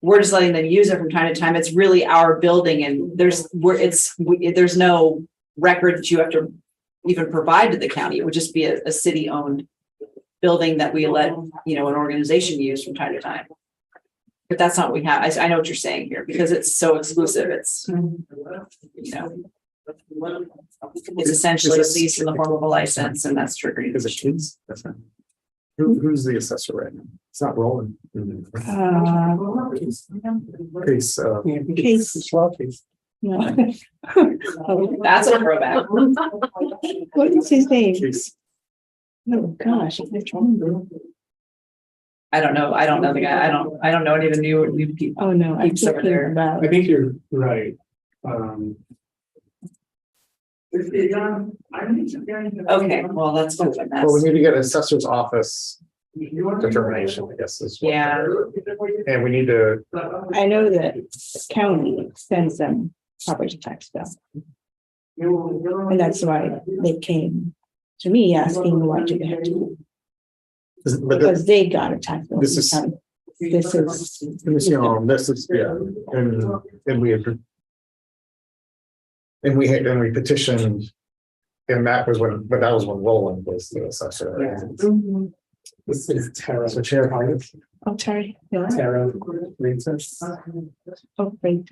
we're just letting them use it from time to time. It's really our building and there's no record that you have to even provide to the county. It would just be a city-owned building that we let, an organization use from time to time. But that's not what we have. I know what you're saying here because it's so exclusive. It's, it's essentially a lease in the form of a license and that's triggering. is it kids? That's not. Who's the assessor right now? It's not Roland. Case, Case. No. That's a throwback. What is his name? case, Oh, gosh. I can't remember. I don't know. I don't know the guy. I don't know any of the new people. Oh, no. I'm Keeps over thinking there. about. I think you're right. Okay, well, that's good. well, we need to get assessor's office determination, I guess is. what- Yeah. And we need to, I know that the county sends them property tax bill. And that's why they came to me asking why do they have to, but because they got a tax bill. This from is- the county. This is, This is, yeah, and we had. And we petitioned. And that was when Roland was the assessor. Mhm. This is Tara. So Chair Hines. oh, Terry. Yeah. Tara reads us. Oh, great.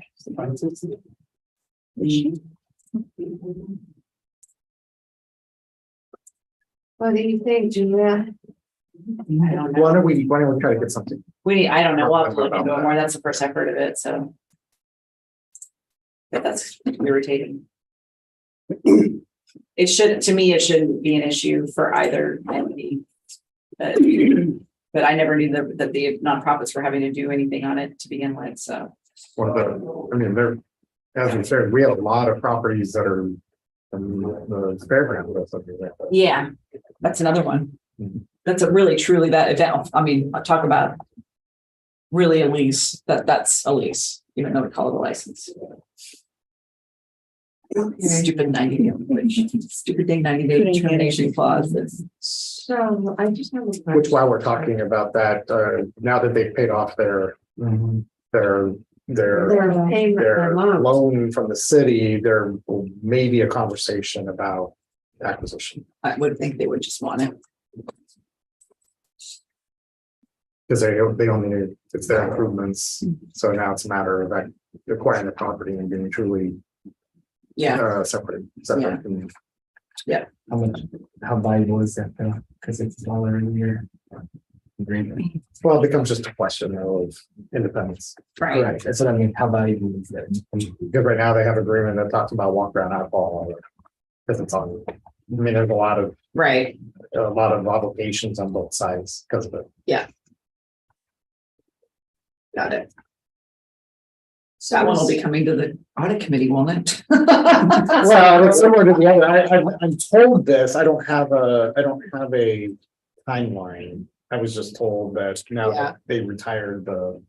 What do you think, Julia? I don't know. Why don't we try to get something? I don't know, we'll have to look into it more, that's the first I've heard of it, so. But that's irritating. It should, to me, it shouldn't be an issue for either entity. But I never knew that the nonprofits were having to do anything on it to begin with, so. As we said, we have a lot of properties that are. The fairground or something like that. Yeah, that's another one. That's a really truly I mean, I'll talk about. Really a lease, that's a lease, even though we call it a license. Stupid 90-day, stupid 90-day termination clause. So I just have a question. Which while we're talking about that, now that they've paid off their Their payment their per month. loan from the city, there may be a conversation about acquisition. I would think they would just want it. Because they only need, it's their improvements, so now it's a matter of like acquiring the property and being truly Yeah, separate. And How valuable is that though? Because it's $1 a year. Agreement. well, it becomes just a question of independence. right. Right, that's what I mean. How valuable is that? Because right now they have agreement that talks about walk around outfall. Because it's on, I mean, there's Right. a lot of obligations on both sides because of it. Got it. That one will be coming to the audit committee, won't it? Well, it's similar to the other, I'm told this, I don't have a timeline. I was just told that now Yeah. that they retired the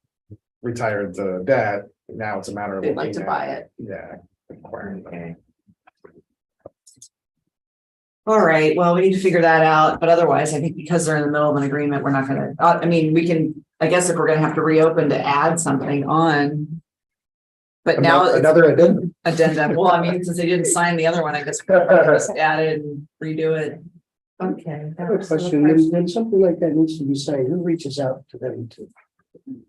debt, now it's a matter of. They'd like to looking at- buy it. Yeah. acquiring them. Okay. All right, well, we need to figure that out, but otherwise, I think because they're in the middle of an agreement, we're not gonna, I mean, we can, I guess if we're gonna have to reopen to add something on. But now it's Another addendum. addendum, well, I mean, since they didn't sign the other one, I guess we'll probably just add it and redo it. Okay. that Quick was the question, when something like that needs to be signed, who reaches out to them to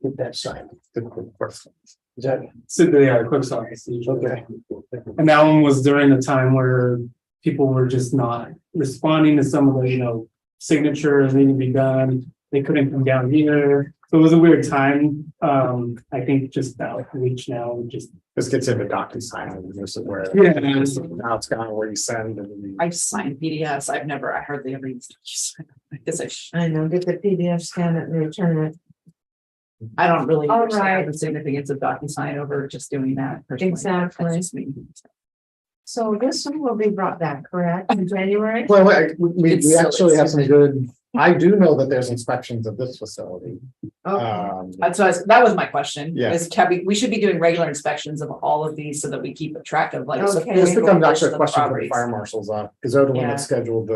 get that signed? Is that, So the clerk's office. okay, And that one was during a time where people were just not responding to some of the, signatures needing to be done. They couldn't come down here. So it was a weird time. I think just about like a week now, we just. This gets into DocuSign, and this is where. Yeah. Now it's kind of where you send and. I've signed PDFs, I hardly ever used. I guess I know, get the PDF, scan it and return it. I don't really All understand right. the significance of DocuSign over just doing that. personally. Exactly. That's just me. So this one will be brought back, correct, in January? Well, we It's so actually have some stupid. good, I do know that there's inspections of this facility. Okay. That was my question. Yeah. Is we should be doing regular inspections of all of these so that we keep a track of like. Okay. This physical becomes actually conditions a of question for the properties. fire marshal's office, because they're the one Yeah. that scheduled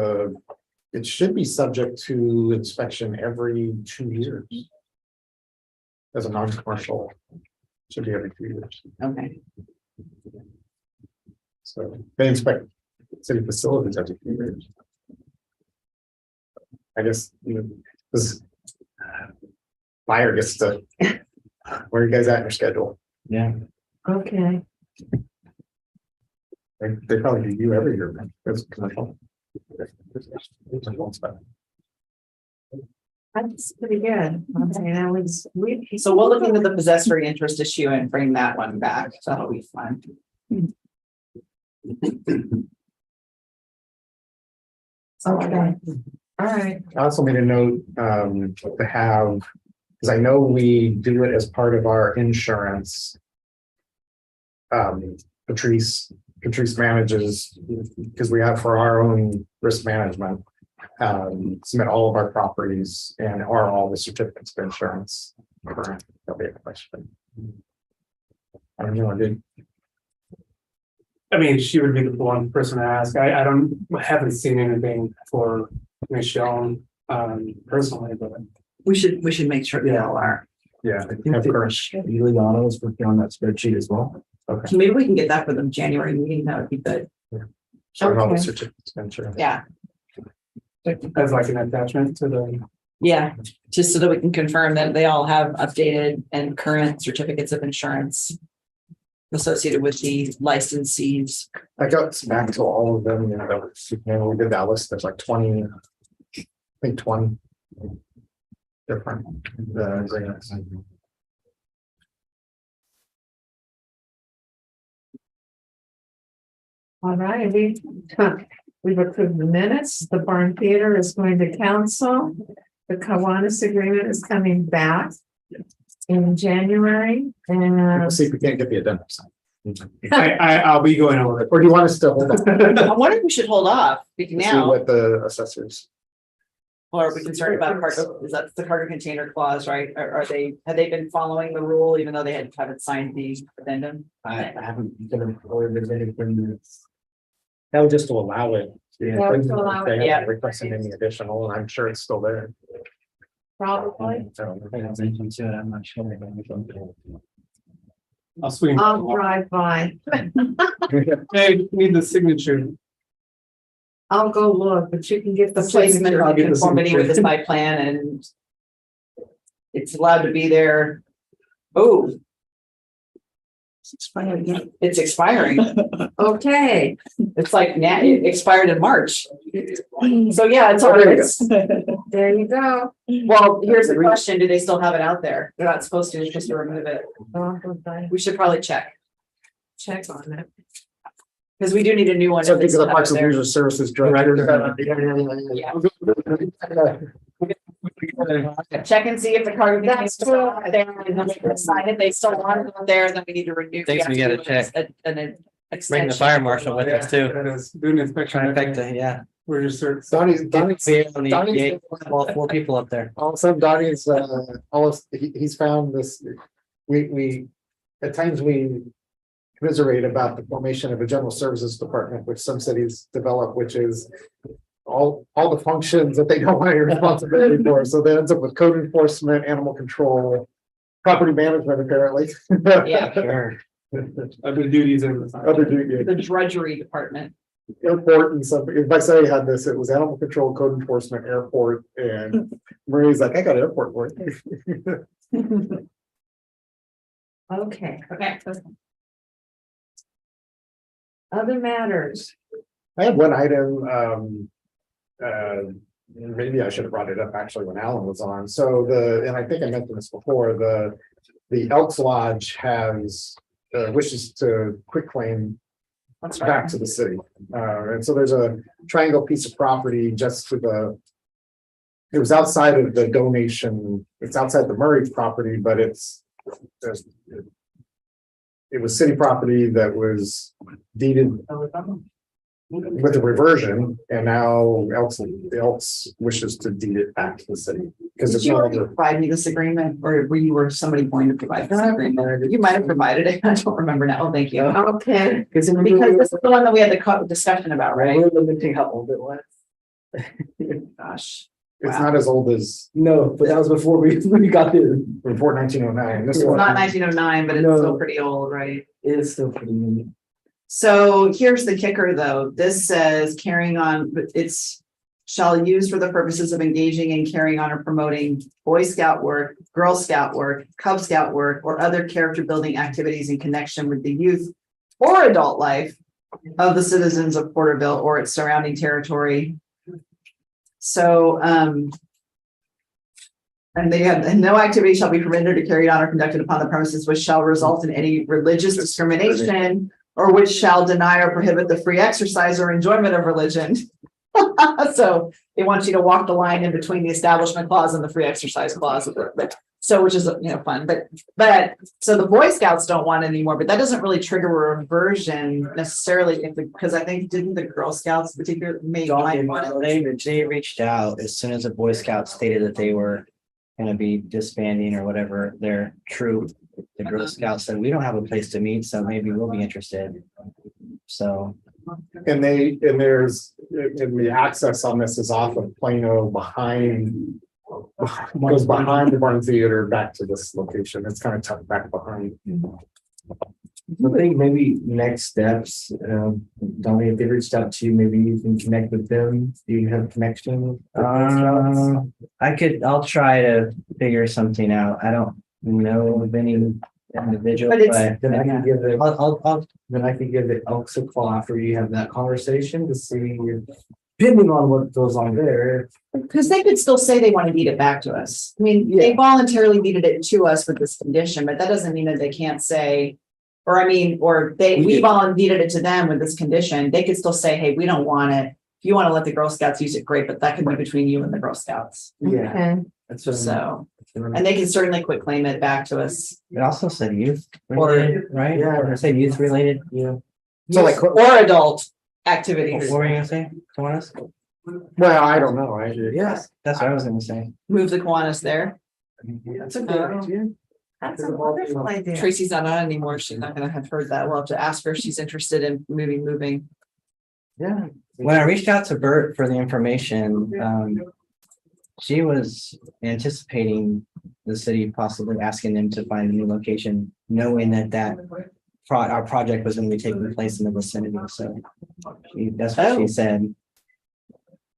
it should be subject to inspection every 2 years. As a non-commercial, should be every 2 years. Okay, So they inspect city facilities every 2 years. I guess, this fire gets to, where are you guys at in your schedule? yeah. Okay, They probably do you every year, man. It's commercial. that's pretty good. Okay, that was, so we'll look into the possessory interest issue and bring that one back. So that'll be fun. Okay, all right. I also made a note to have, because I know we do it as part of our insurance. Patrice manages, because we have for our own risk management, submit all of our properties and are all the certificates of insurance. That'll be a question. I don't know, I mean, she would be the one person to ask. I haven't seen anything for Michelle personally, but We should make sure they all are. Yeah. I think Juliana was working on that spreadsheet as well. Okay. Maybe we can get that for the January meeting, that would be good. Showing all the Okay. certificates, I'm sure. Yeah, As like an attachment to the. yeah, just so that we can confirm that they all have updated and current certificates of insurance associated with the licensees. I got back to all of them, and we did that list, there's like 20, I think 20 different agreements. All right, we've approved the minutes. The barn theater is going to council. The Kiwanis agreement is coming back in January We'll and see if we can't get the addendum signed. I'll be going over it. Or do you want us to hold on? I wonder if we should hold off See now, what the assessors. or are we concerned about cargo? Is that the cargo container clause, right? Are they, have they been following the rule even though they haven't signed the addendum? I haven't been informed there's anything that's. That was just to allow it. Yeah, to allow it, They yeah. haven't requested any additional, and I'm sure it's still there. probably I'm not sure. I'll swing. I'll drive by. Hey, need the signature. I'll go look, but you can get the The placement signature. of I'll get the conformity with the signature. site plan and it's allowed to be there. Oh, It's expired again. it's expiring. Okay, It's like now it expired in March. So yeah, it's all right. there you go. Well, here's the question. Do they still have it out there? They're not supposed to, it's just to remove it. I'll go by, We should probably check check on it. because we do need a new one. So if they these are still the have Parks it and there. Leisure Services Director. Check and see if the cargo container is That's still true. out there and then we can sign it. They still want it there, then we need to renew. Thanks, we gotta have to do check. an Bring the extension. fire marshal with us too. That is, do an inspection. Trifecta, yeah. We're just sort of. Donnie's, We only Donnie's- need all 4 people up there. all of a sudden Donnie's, he's found this, we, at times we commiserate about the formation of a general services department, which some cities develop, which is all the functions that they don't want any responsibility for. So that ends up with code enforcement, animal control, property management, apparently. Yeah. Sure. Other duties over the time. Other duty, The drudgery department. airport and stuff. If I say had this, it was animal control, code enforcement, airport, and Marie's like, I got airport work. Okay, Okay. other matters. I have one item, maybe I should have brought it up actually when Alan was on. So and I think I mentioned this before, the Elks Lodge has, wishes to quitclaim That's back right. to the city. And so there's a triangle piece of property just to it was outside of the donation, it's outside the Murray property, but it was city property that was deeded with a reversion, and now Elks wishes to deed it back to the city. Because Did it's you no already longer, provide me this agreement or were somebody going to provide this agreement? You might have provided it. I don't remember now. Oh, thank you. Okay, Because this is the one that we had the discussion about, right? We're limiting how old it was. Gosh. it's Wow. not as old as No, but that was before we got here. before 1909. This It's one, not 1909, but it's No. still pretty old, right? It is still pretty new. So here's the kicker, though. This says carrying on, but it's shall use for the purposes of engaging in carrying on or promoting Boy Scout work, Girl Scout work, Cub Scout work, or other character building activities in connection with the youth or adult life of the citizens of Porterville or its surrounding territory. So, and they have, and no activity shall be permitted or carried on or conducted upon the premises which shall result in any religious discrimination or which shall deny or prohibit the free exercise or enjoyment of religion. So they want you to walk the line in between the establishment clause and the free exercise clause. But so, which is, fun, but so the Boy Scouts don't want it anymore, but that doesn't really trigger a reversion necessarily because I think didn't the Girl Scouts particularly might want it. They reached out as soon as the Boy Scouts stated that they were gonna be disbanding or whatever their troop. The Girl Scouts said, we don't have a place to meet, so maybe we'll be interested. So, and the access on this is off of Plano behind goes behind the barn theater back to this location. It's kind of tucked back behind. I think maybe next steps, Donnie, if they reached out to you, maybe you can connect with them. Do you have a connection? I'll try to figure something out. I don't know of any individual, But it's- but then I can give it, then I can give it Elks a call after you have that conversation to see, depending on what goes on there. Because they could still say they want to deed it back to us. I mean, they voluntarily deeded it to us with this condition, but that doesn't mean that they can't say. Or I mean, we volunteered deeded it to them with this condition. They could still say, hey, we don't want it. If you want to let the Girl Scouts use it, great, but that could be between you and the Girl Scouts. Yeah. Okay. That's what So, and they can certainly quit claim it back to us. it also said youth related, right? Yeah. Or it said youth related, yeah. So like, Or adult What activities. were you gonna say? Someone else? well, I don't know. Yes, that's what I was gonna say. Move the Kiwanis there. That's a good idea. That's a wonderful idea. Tracy's not on anymore. She's not gonna have heard that. We'll have to ask her if she's interested in moving. Yeah. When I reached out to Bert for the information, she was anticipating the city possibly asking them to find a new location, knowing that our project was gonna be taking place in the vicinity, so that's what she said.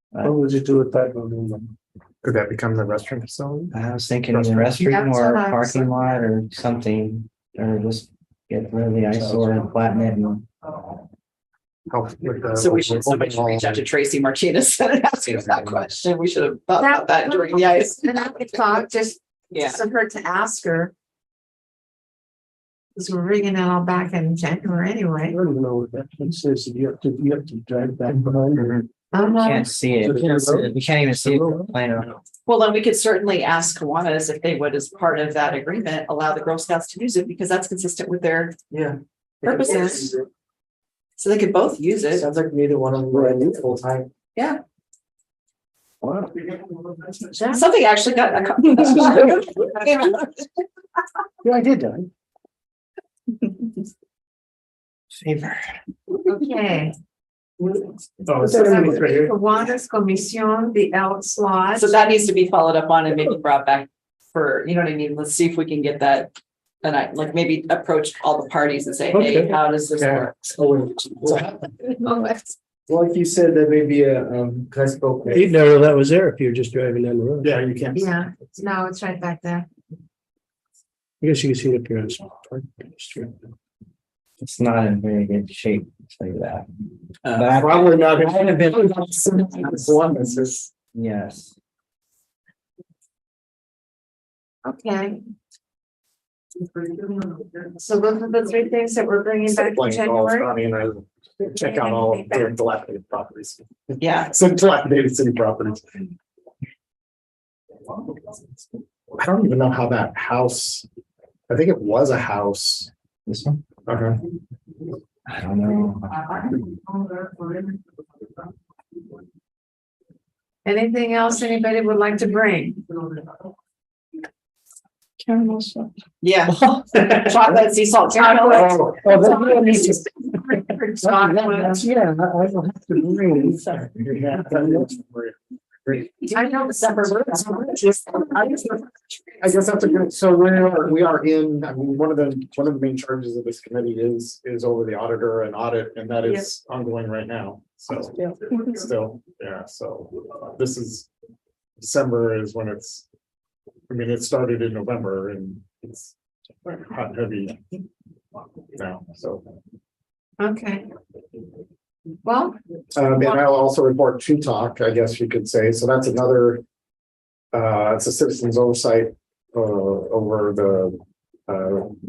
What would you do with that building? Could that become the restroom facility? I was thinking the restroom That's or what I was parking lot or something, or just get rid of the eyesore and flatten it and. Help with the- So somebody should reach out to Tracy Martinez and ask her that question. We should have thought about that during the ice. And I could talk just Yeah. for her to ask her. Because we're bringing it all back in January I anyway. don't even know what that says. You have to drive back behind her. Can't see it. So can't see it. We can't even see it. Plano. Well, then we could certainly ask Kiwanis if they would, as part of that agreement, allow the Girl Scouts to use it because that's consistent with their Yeah. purposes. So they could both use it. Sounds like neither one of them were in full time. Yeah. Wow. Something actually got. Yeah, I did, Don. Favor. Okay. Oh, So that would right be here. Kiwanis Comisión de Elks Lodge. So that needs to be followed up on and maybe brought back for, you know what I mean? Let's see if we can get that. And I like maybe approach all the parties and say, hey, Okay. how does this work? Like you said, there may be a, cause I spoke You'd know that was there if you were just driving down the road. Yeah, you can't. Yeah, no, it's right back there. I guess you can see it up here on street. it's not in very good shape, I'll tell you that. But Probably not. I haven't been. Columbus is- Yes. Okay. So those are the three things that we're bringing back in Playing golf, January. I mean, I check out all of their dilapidated properties. Yeah. Some dilapidated city properties. I don't even know how that house, I think it was a house. This one? Uh-huh. I don't know. Anything else anybody would like to bring? Caramel sauce. Yeah. Chocolate, sea salt, chocolate. Oh, that really needs to. Chocolate. Yeah, I will have to bring. I know December. I guess that's a good, so we are in, I mean, one of the main charges of this committee is over the auditor and audit, and that is ongoing right now, so. Still, yeah, so this is, December is when it's, I mean, it started in November and it's hot, heavy now, so. Okay. Well, And I'll also report to talk, I guess you could say, so that's another, it's a citizens oversight, over the,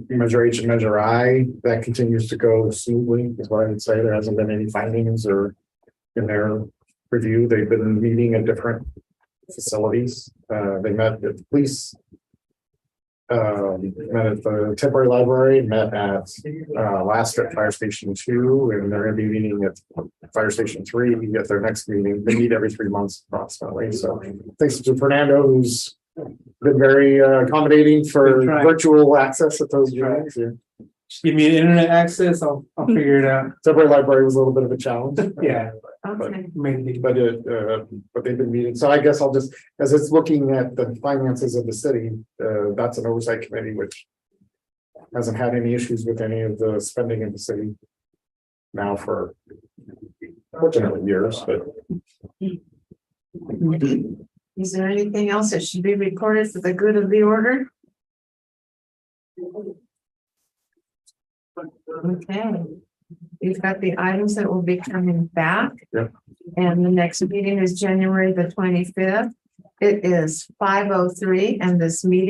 Measure H and Measure I, that continues to go smoothly, is what I would say, there hasn't been any findings or in their review, they've been meeting at different facilities, they met at the police, met at the temporary library, met at last at Fire Station 2, and they're gonna be meeting at Fire Station 3 at their next meeting. They meet every 3 months approximately. So thanks to Fernando, who's been very accommodating for Good try. virtual access at those meetings. Yeah. Just give me internet access, I'll figure it out. Several library was a little bit of a challenge. Yeah, Okay, maybe. But they've been meeting, so I guess I'll just, as it's looking at the finances of the city, that's an oversight committee which hasn't had any issues with any of the spending in the city now for fortunately years, but is there anything else that should be recorded for the good of the order? Okay, we've got the items that will be coming back. Yep. And the next meeting is January the 25th. It is 5:03 and this meeting